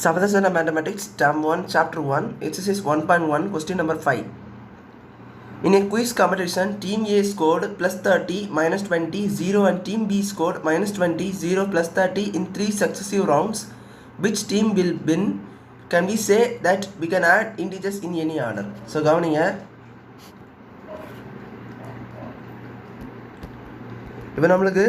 Savadasana Mathematics, Term 1, Chapter 1, Exercise 1.1, Question number 5. In a quiz competition, Team A scored plus 30, minus 20, 0 and Team B scored minus 20, 0, plus 30 in 3 successive rounds. Which team will win? Can we say that we can add integers in any order? So, கவனிங்க இப்போ நம்மளுக்கு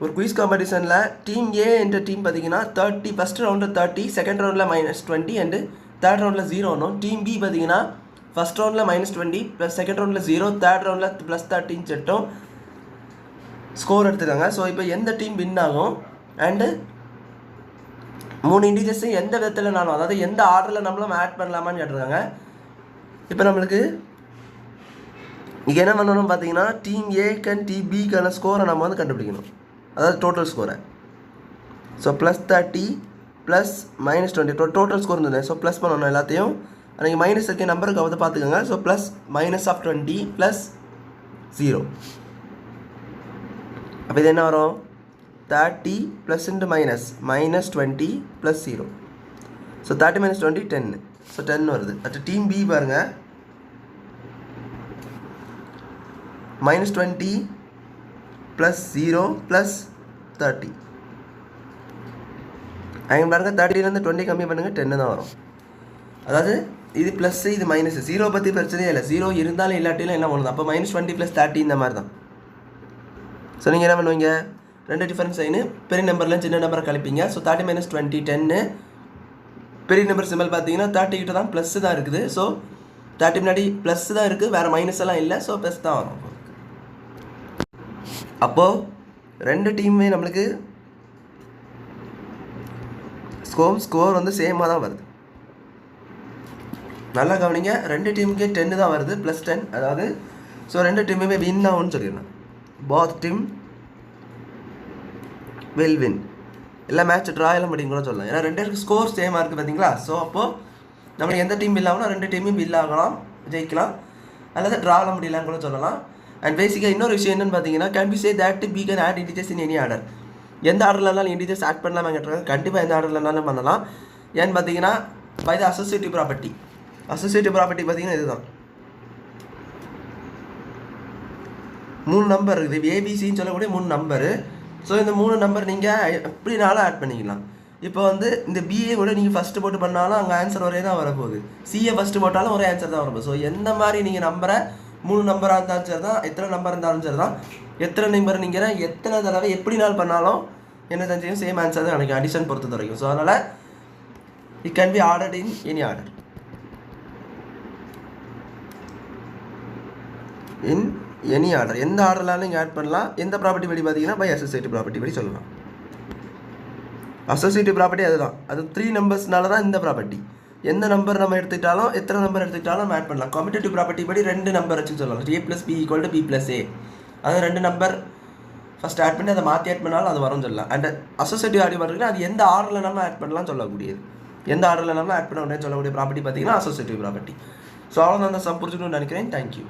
ஒரு quiz காம்படிஷனில் team A என்ற team பார்த்தீங்கன்னா 30 first ரவுண்டில் 30, second ரவுண்டில் minus 20 and third ரவுண்டில் 0னும், டீம் பி பார்த்தீங்கன்னா ஃபஸ்ட் ரவுண்டில் minus 20 ப்ளஸ் செகண்ட் ரவுண்டில் 0, தேர்ட் ரவுண்டில் ப்ளஸ் 30 செட்டும் ஸ்கோர் எடுத்துக்காங்க. ஸோ இப்போ எந்த டீம் வின் ஆகும் அண்டு 3 இன்டிஜர்ஸையும் எந்த விதத்தில் நானும், அதாவது எந்த ஆர்டரில் நம்மளும் ஆட் பண்ணலாமான்னு கேட்டிருக்காங்க. இப்போ நம்மளுக்கு இங்கே என்ன பண்ணணும் பார்த்தீங்கன்னா டீம் ஏக்கு டீம் பிக்கான ஸ்கோரை நம்ம வந்து கண்டுபிடிக்கணும், அதாவது டோட்டல் ஸ்கோரை. So plus 30 plus minus 20 total score இருந்தது. ஸோ ப்ளஸ் பண்ணணும் எல்லாத்தையும். அன்றைக்கி மைனஸ் இருக்க நம்பருக்கு வந்து பார்த்துக்கோங்க. So plus minus of 20 plus 0. அப்போ இது என்ன வரும்? 30 plus into minus 20 plus 0. So 30 minus 20 10. So 10 வருது. அட் டீம் பி பாருங்கள், minus 20 plus 0 plus 30. அங்கே பாருங்கள் 30லேருந்து 20 கம்மி பண்ணுங்கள், 10 தான் வரும். அதாவது இது ப்ளஸ்ஸு இது மைனஸ். 0 பற்றி பிரச்சனையே இல்லை, 0 இருந்தாலும் இல்லாட்டிலும் என்ன பண்ணுது, அப்போ minus 20 plus 30 இந்த மாதிரி தான். ஸோ நீங்கள் என்ன பண்ணுவீங்க, ரெண்டு டிஃபரன்ஸ் சைனு பெரிய நம்பரில் சின்ன நம்பரை கழிப்பீங்க. So 30 minus 20 10. பெரிய நம்பர் சிம்பிள் பார்த்தீங்கன்னா 30 கிட்ட தான் ப்ளஸ்ஸு தான் இருக்குது. ஸோ 30 முன்னாடி ப்ளஸ் தான் இருக்குது, வேறு மைனஸ் எல்லாம் இல்லை. ஸோ ப்ளஸ் தான் வரும். அப்போது ரெண்டு டீமுமே நம்மளுக்கு ஸ்கோர் வந்து சேமாக தான் வருது. நல்லா கவனிங்க, ரெண்டு டீமுக்கே 10 தான் வருது, ப்ளஸ் 10. அதாவது ஸோ ரெண்டு டீமுமே வின் ஆகும்னு சொல்லிடலாம். பாத் டீம் வில் வின். எல்லாம் மேட்ச் ட்ரா எல்லாம் முடியும் கூட சொல்லலாம், ஏன்னா ரெண்டு பேருக்கு ஸ்கோர் சேமாக இருக்குது பார்த்தீங்களா. ஸோ அப்போது நம்மளுக்கு எந்த டீம் வில் ஆகணும், ரெண்டு டீமும் வில் ஆகலாம், ஜெயிக்கலாம், அல்லது ட்ராவில் முடியலான்னு கூட சொல்லலாம். அண்ட் பேசிக்காக இன்னொரு விஷயம் என்னென்னு பார்த்தீங்கன்னா, can we say that we can add integers in any order. எந்த ஆர்டர்லனாலும் இன்டிஜர்ஸ் ஆட் பண்ணலாமா கேட்டிருக்காங்க. கண்டிப்பாக எந்த ஆர்டர்லனாலும் பண்ணலாம். ஏன்னு பார்த்தீங்கன்னா by the associative property. Associative property பார்த்தீங்கன்னா இதுதான், 3 நம்பர் இருக்குது, ஏபிசின்னு சொல்லக்கூடிய 3 நம்பரு. ஸோ இந்த 3 நம்பர் நீங்கள் எப்படினாலும் ஆட் பண்ணிக்கலாம். இப்போ வந்து இந்த பிஏ கூட நீங்கள் ஃபஸ்ட்டு போட்டு பண்ணாலும் அங்கே ஆன்சர் ஒரே தான் வரப்போகுது, சிஏ ஃபஸ்ட்டு போட்டாலும் ஒரே ஆன்சர் தான் வரப்போகுது. ஸோ எந்த மாதிரி நீங்கள் நம்பரை 3 நம்பராக இருந்தாலும் சரி தான், எத்தனை நம்பர் இருந்தாலும் சரி தான், எத்தனை நம்பர் நீங்கள் எத்தனை தடவை எப்படி நாள் பண்ணாலும் என்ன தெரிஞ்சுக்கும் சேம் ஆன்சர் தான் எனக்கு அடிஷன் பொறுத்த வரைக்கும். ஸோ அதனால் it can be ordered in any order. In any order, எந்த ஆர்டர்லாலும் நீங்கள் ஆட் பண்ணலாம். எந்த ப்ராப்பர்ட்டி படி பார்த்தீங்கன்னா பை அசோசியேட்டிவ் ப்ராப்பர்ட்டி படி சொல்லலாம். அசோசியேட்டிவ் ப்ராப்பர்ட்டி அதுதான், அது 3 நம்பர்ஸ்னால தான் இந்த ப்ராப்பர்ட்டி. எந்த நம்பர் நம்ம எடுத்துக்கிட்டாலும் எத்தனை நம்பர் எடுத்துக்கிட்டாலும் நம்ம ஆட் பண்ணலாம். கம்யூட்டேட்டிவ் ப்ராப்பர்ட்டி படி 2 நம்பர் வச்சுன்னு சொல்லலாம். a + b = b + a. அதாவது 2 நம்பர் ஃபஸ்ட் ஆட் பண்ணி அதை மாற்றி ஆட் பண்ணாலும் அது வரும்னு சொல்லலாம். அண்ட் அசோசியேட்டிவ் ஆடி பண்ணுறதுன்னா அது எந்த ஆர்டரில் நம்ம ஆட் பண்ணலாம் சொல்லக்கூடியது, எந்த ஆர்டரில் நம்ம ஆட் பண்ண முடியும்னு சொல்லக்கூடிய ப்ராப்பர்ட்டி பார்த்தீங்கன்னா அசோசியேட்டிவ் ப்ராப்பர்ட்டி. ஸோ அவ்வளோ நான் சம் புரிஞ்சுக்கணும்னு நினைக்கிறேன். தேங்க்யூ.